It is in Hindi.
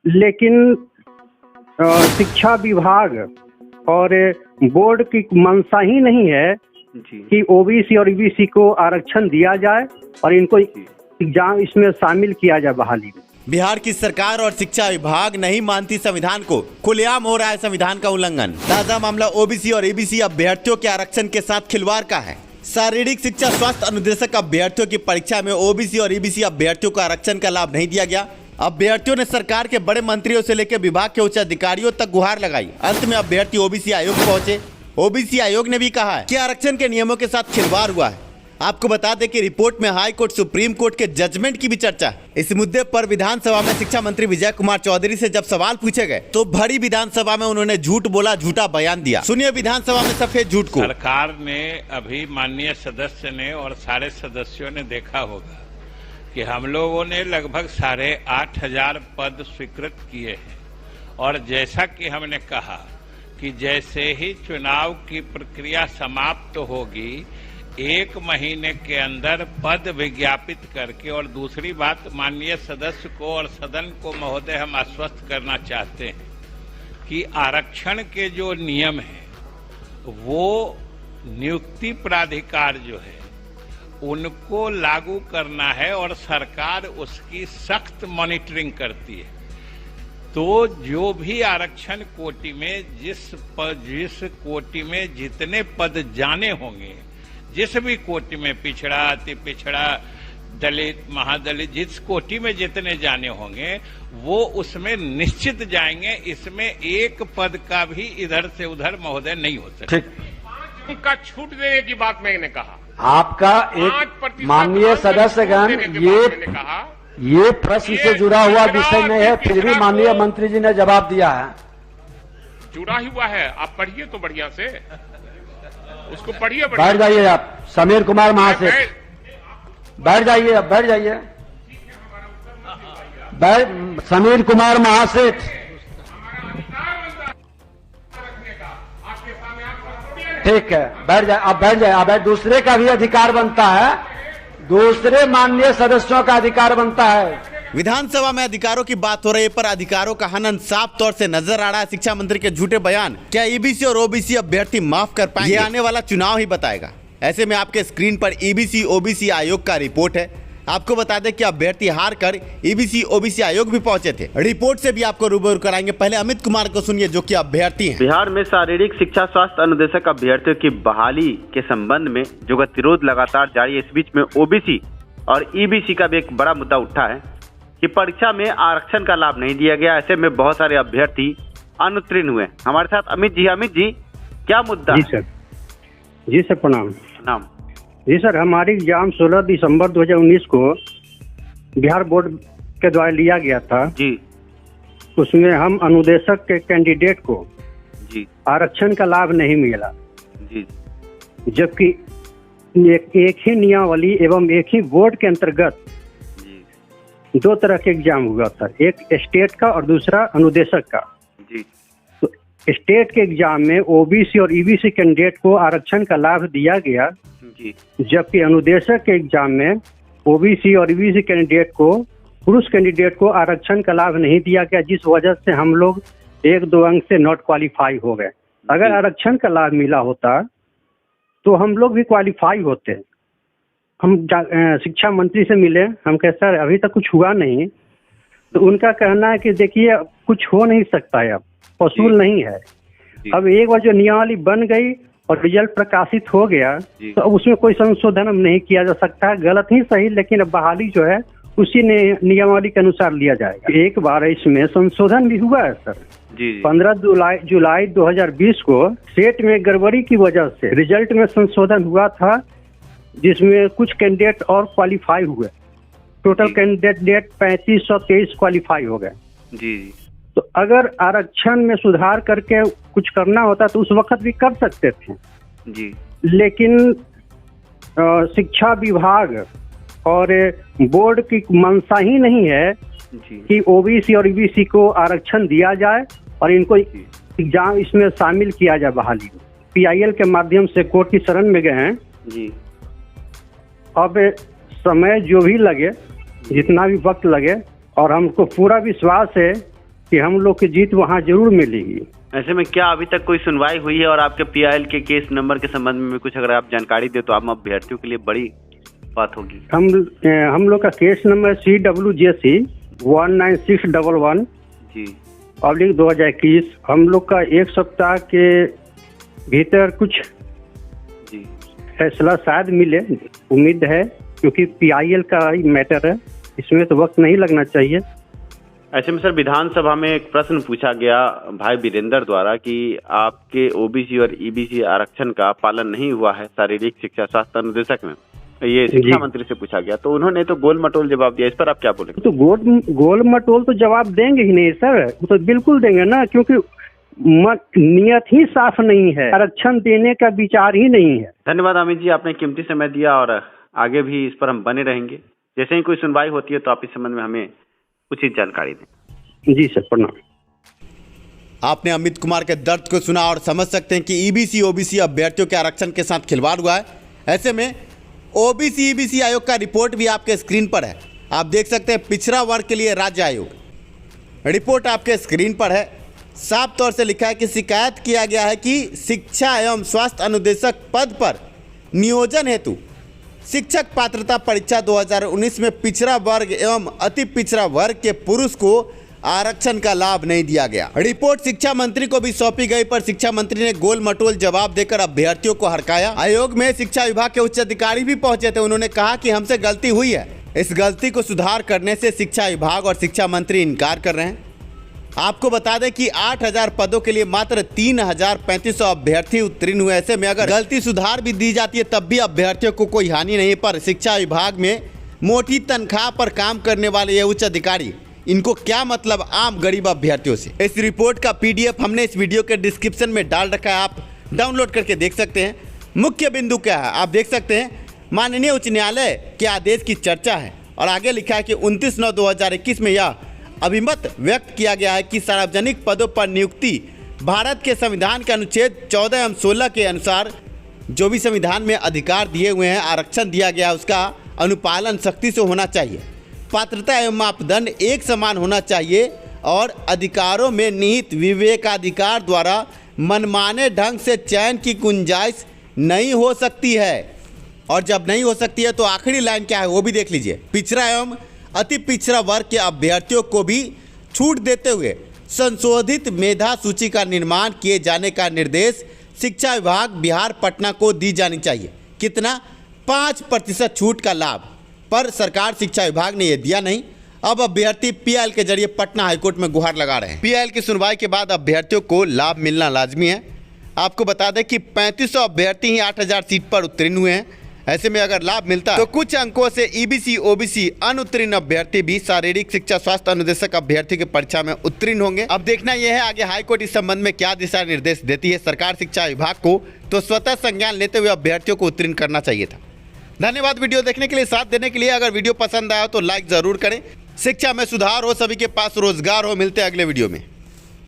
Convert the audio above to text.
लेकिन शिक्षा विभाग और बोर्ड की मंशा ही नहीं है कि ओबीसी और ईबीसी को आरक्षण दिया जाए और इनको एग्जाम इसमें शामिल किया जाए बहाली में। बिहार की सरकार और शिक्षा विभाग नहीं मानती संविधान को, खुलेआम हो रहा है संविधान का उल्लंघन। ताजा मामला ओबीसी और ईबीसी अभ्यर्थियों के आरक्षण के साथ खिलवाड़ का है। शारीरिक शिक्षा स्वास्थ्य अनुदेशक अभ्यर्थियों की परीक्षा में ओबीसी और ईबीसी अभ्यर्थियों को आरक्षण का लाभ नहीं दिया गया। अभ्यर्थियों ने सरकार के बड़े मंत्रियों से लेकर विभाग के उच्च अधिकारियों तक गुहार लगाई। अंत में अभ्यर्थी ओबीसी आयोग पहुंचे। ओबीसी आयोग ने भी कहा है कि आरक्षण के नियमों के साथ खिलवाड़ हुआ है। आपको बता दें कि रिपोर्ट में हाई कोर्ट सुप्रीम कोर्ट के जजमेंट की भी चर्चा है। इस मुद्दे पर विधानसभा में शिक्षा मंत्री विजय कुमार चौधरी से जब सवाल पूछे गए तो भरी विधानसभा में उन्होंने झूठ बोला, झूठा बयान दिया। सुनिए विधानसभा में सफेद झूठ को। सरकार ने अभी माननीय सदस्य ने और सारे सदस्यों ने देखा होगा कि हम लोगों ने लगभग 8,500 पद स्वीकृत किए हैं और जैसा कि हमने कहा कि जैसे ही चुनाव की प्रक्रिया समाप्त होगी 1 महीने के अंदर पद विज्ञापित करके, और दूसरी बात माननीय सदस्य को और सदन को महोदय हम आश्वस्त करना चाहते हैं कि आरक्षण के जो नियम हैं वो नियुक्ति प्राधिकार जो है उनको लागू करना है और सरकार उसकी सख्त मॉनिटरिंग करती है। तो जो भी आरक्षण कोटि में जिस कोटि में जितने पद जाने होंगे, जिस भी कोटि में पिछड़ा, अति पिछड़ा, दलित, महादलित, जिस कोटि में जितने जाने होंगे वो उसमें निश्चित जाएंगे। इसमें एक पद का भी इधर से उधर महोदय नहीं हो सकता। उनका छूट देने की बात मैंने कहा। आपका एक माननीय सदस्यगण ये प्रश्न से जुड़ा हुआ विषय नहीं है, फिर भी माननीय मंत्री जी ने जवाब दिया है। जुड़ा हुआ है, आप पढ़िए तो बढ़िया से, उसको पढ़िए। बैठ जाइए आप, समीर कुमार महासेठ, बैठ जाइए, बैठ जाइए, समीर कुमार महासेठ। ठीक है, बैठ जाए, आप बैठ जाए। अब दूसरे का भी अधिकार बनता है, दूसरे माननीय सदस्यों का अधिकार बनता है। विधानसभा में अधिकारों की बात हो रही है, पर अधिकारों का हनन साफ तौर से नजर आ रहा है। शिक्षा मंत्री के झूठे बयान क्या ईबीसी और ओबीसी अभ्यर्थी माफ कर पाएंगे? ये आने वाला चुनाव ही बताएगा। ऐसे में आपके स्क्रीन पर ईबीसी ओबीसी आयोग का रिपोर्ट है। आपको बता दें कि अभ्यर्थी हार कर ईबीसी ओबीसी आयोग भी पहुंचे थे। रिपोर्ट से भी आपको रूबरू कराएंगे। पहले अमित कुमार को सुनिए जो कि अभ्यर्थी हैं। बिहार में शारीरिक शिक्षा स्वास्थ्य अनुदेशक अभ्यर्थियों की बहाली के संबंध में जो गतिरोध लगातार जारी है, इस बीच में ओबीसी और ईबीसी का भी एक बड़ा मुद्दा उठा है कि परीक्षा में आरक्षण का लाभ नहीं दिया गया। ऐसे में बहुत सारे अभ्यर्थी अनुत्तीर्ण हुए। हमारे साथ अमित जी, क्या मुद्दा? जी सर प्रणाम। प्रणाम जी सर, हमारी एग्जाम 16 दिसंबर 2019 को बिहार बोर्ड के द्वारा लिया गया था जी। उसमें हम अनुदेशक के कैंडिडेट को जी आरक्षण का लाभ नहीं मिला जी, जबकि एक ही नियमावली एवं एक ही बोर्ड के अंतर्गत जी 2 तरह के एग्जाम हुआ था, एक स्टेट का और दूसरा अनुदेशक का। जी। तो स्टेट के एग्जाम में ओबीसी और ईबीसी कैंडिडेट को आरक्षण का लाभ दिया गया जी, जबकि अनुदेशक के एग्जाम में ओबीसी और ईबीसी कैंडिडेट को, पुरुष कैंडिडेट को आरक्षण का लाभ नहीं दिया गया, जिस वजह से हम लोग 1-2 अंक से नॉट क्वालिफाई हो गए। अगर आरक्षण का लाभ मिला होता तो हम लोग भी क्वालिफाई होते। हम शिक्षा मंत्री से मिले, हम कहे सर अभी तक कुछ हुआ नहीं, तो उनका कहना है कि देखिए कुछ हो नहीं सकता है, अब वसूल नहीं है। अब एक बार जो नियमावली बन गई और रिजल्ट प्रकाशित हो गया तो अब उसमें कोई संशोधन नहीं किया जा सकता है, गलत ही सही, लेकिन अब बहाली जो है उसी नियमावली के अनुसार लिया जाएगा। एक बार इसमें संशोधन भी हुआ है सर। 15 जुलाई 2020 को सेट में गड़बड़ी की वजह से रिजल्ट में संशोधन हुआ था, जिसमें कुछ कैंडिडेट और क्वालिफाई हुए। टोटल कैंडिडेट 3523 क्वालिफाई हो गए जी। तो अगर आरक्षण में सुधार करके कुछ करना होता तो उस वक्त भी कर सकते थे जी, लेकिन शिक्षा विभाग और बोर्ड की मंशा ही नहीं है कि ओबीसी और ईबीसी को आरक्षण दिया जाए और इनको एग्जाम इसमें शामिल किया जाए बहाली में। पीआईएल के माध्यम से कोर्ट की शरण में गए हैं जी। अब समय जो भी लगे, जितना भी वक्त लगे, और हमको पूरा विश्वास है कि हम लोग की जीत वहाँ जरूर मिलेगी। ऐसे में क्या अभी तक कोई सुनवाई हुई है और आपके PIL के केस नंबर के संबंध में कुछ अगर आप जानकारी दे तो आप अभ्यर्थियों के लिए बड़ी बात होगी। हम लोग का केस नंबर CWJC 19611 जी /2021 हम लोग का 1 सप्ताह के भीतर कुछ जी फैसला शायद मिले, उम्मीद है, क्योंकि PIL का ही मैटर है, इसमें तो वक्त नहीं लगना चाहिए। ऐसे में सर विधानसभा में एक प्रश्न पूछा गया भाई वीरेंद्र द्वारा कि आपके OBC और EBC आरक्षण का पालन नहीं हुआ है शारीरिक शिक्षा स्वास्थ्य अनुदेशक में, ये शिक्षा मंत्री से पूछा गया, तो उन्होंने तो गोल मटोल जवाब दिया। इस पर आप क्या बोलेंगे? तो गोल मटोल तो जवाब देंगे ही नहीं सर, तो बिल्कुल देंगे ना, क्योंकि नियत ही साफ नहीं है, आरक्षण देने का विचार ही नहीं है। धन्यवाद अमित जी, आपने कीमती समय दिया और आगे भी इस पर हम बने रहेंगे। जैसे ही कोई सुनवाई होती है तो आप इस संबंध में हमें उचित जानकारी दें। जी सर, प्रणाम। आपने अमित कुमार के दर्द को सुना और समझ सकते हैं कि EBC OBC अभ्यर्थियों के आरक्षण के साथ खिलवाड़ हुआ है। ऐसे में OBC EBC आयोग का रिपोर्ट भी आपके स्क्रीन पर है, आप देख सकते हैं। पिछड़ा वर्ग के लिए राज्य आयोग रिपोर्ट आपके स्क्रीन पर है। साफ तौर से लिखा है कि शिकायत किया गया है कि शिक्षा एवं स्वास्थ्य अनुदेशक पद पर नियोजन हेतु शिक्षक पात्रता परीक्षा 2019 में पिछड़ा वर्ग एवं अति पिछड़ा वर्ग के पुरुष को आरक्षण का लाभ नहीं दिया गया। रिपोर्ट शिक्षा मंत्री को भी सौंपी गई, पर शिक्षा मंत्री ने गोल मटोल जवाब देकर अभ्यर्थियों को हरकाया। आयोग में शिक्षा विभाग के उच्च अधिकारी भी पहुंचे थे, उन्होंने कहा कि हमसे गलती हुई है, इस गलती को सुधार करने से शिक्षा विभाग और शिक्षा मंत्री इनकार कर रहे हैं। आपको बता दें कि 8000 पदों के लिए मात्र 3350 अभ्यर्थी उत्तीर्ण हुए। ऐसे में अगर गलती सुधार भी दी जाती है तब भी अभ्यर्थियों को कोई हानि नहीं, पर शिक्षा विभाग में मोटी तनख्वाह पर काम करने वाले ये उच्च अधिकारी, इनको क्या मतलब आम गरीब अभ्यर्थियों से। इस रिपोर्ट का PDF हमने इस वीडियो के डिस्क्रिप्शन में डाल रखा है, आप डाउनलोड करके देख सकते हैं। मुख्य बिंदु क्या है आप देख सकते हैं, माननीय उच्च न्यायालय के आदेश की चर्चा है और आगे लिखा है कि 29/9/2021 में यह अभिमत व्यक्त किया गया है कि सार्वजनिक पदों पर नियुक्ति भारत के संविधान के अनुच्छेद 14 एवं 16 के अनुसार जो भी संविधान में अधिकार दिए हुए हैं, आरक्षण दिया गया है, उसका अनुपालन सख्ती से होना चाहिए। पात्रता एवं मापदंड एक समान होना चाहिए और अधिकारों में निहित विवेकाधिकार द्वारा मनमाने ढंग से चयन की गुंजाइश नहीं हो सकती है। और जब नहीं हो सकती है तो आखिरी लाइन क्या है वो भी देख लीजिए। पिछड़ा एवं अति पिछड़ा वर्ग के अभ्यर्थियों को भी छूट देते हुए संशोधित मेधा सूची का निर्माण किए जाने का निर्देश शिक्षा विभाग बिहार पटना को दी जानी चाहिए। कितना? 5% छूट का लाभ, पर सरकार शिक्षा विभाग ने यह दिया नहीं। अब अभ्यर्थी PIL के जरिए पटना हाईकोर्ट में गुहार लगा रहे हैं। PIL की सुनवाई के बाद अभ्यर्थियों को लाभ मिलना लाजमी है। आपको बता दें कि 3500 अभ्यर्थी ही 8000 सीट पर उत्तीर्ण हुए हैं। ऐसे में अगर लाभ मिलता है तो कुछ अंकों से EBC OBC अनुत्तीर्ण अभ्यर्थी भी शारीरिक शिक्षा स्वास्थ्य अनुदेशक अभ्यर्थी की परीक्षा में उत्तीर्ण होंगे। अब देखना यह है आगे हाईकोर्ट इस संबंध में क्या दिशा निर्देश देती है। सरकार शिक्षा विभाग को तो स्वतः संज्ञान लेते हुए अभ्यर्थियों को उत्तीर्ण करना चाहिए था। धन्यवाद वीडियो देखने के लिए, साथ देने के लिए। अगर वीडियो पसंद आया तो लाइक जरूर करें। शिक्षा में सुधार हो, सभी के पास रोजगार हो। मिलते हैं अगले वीडियो में।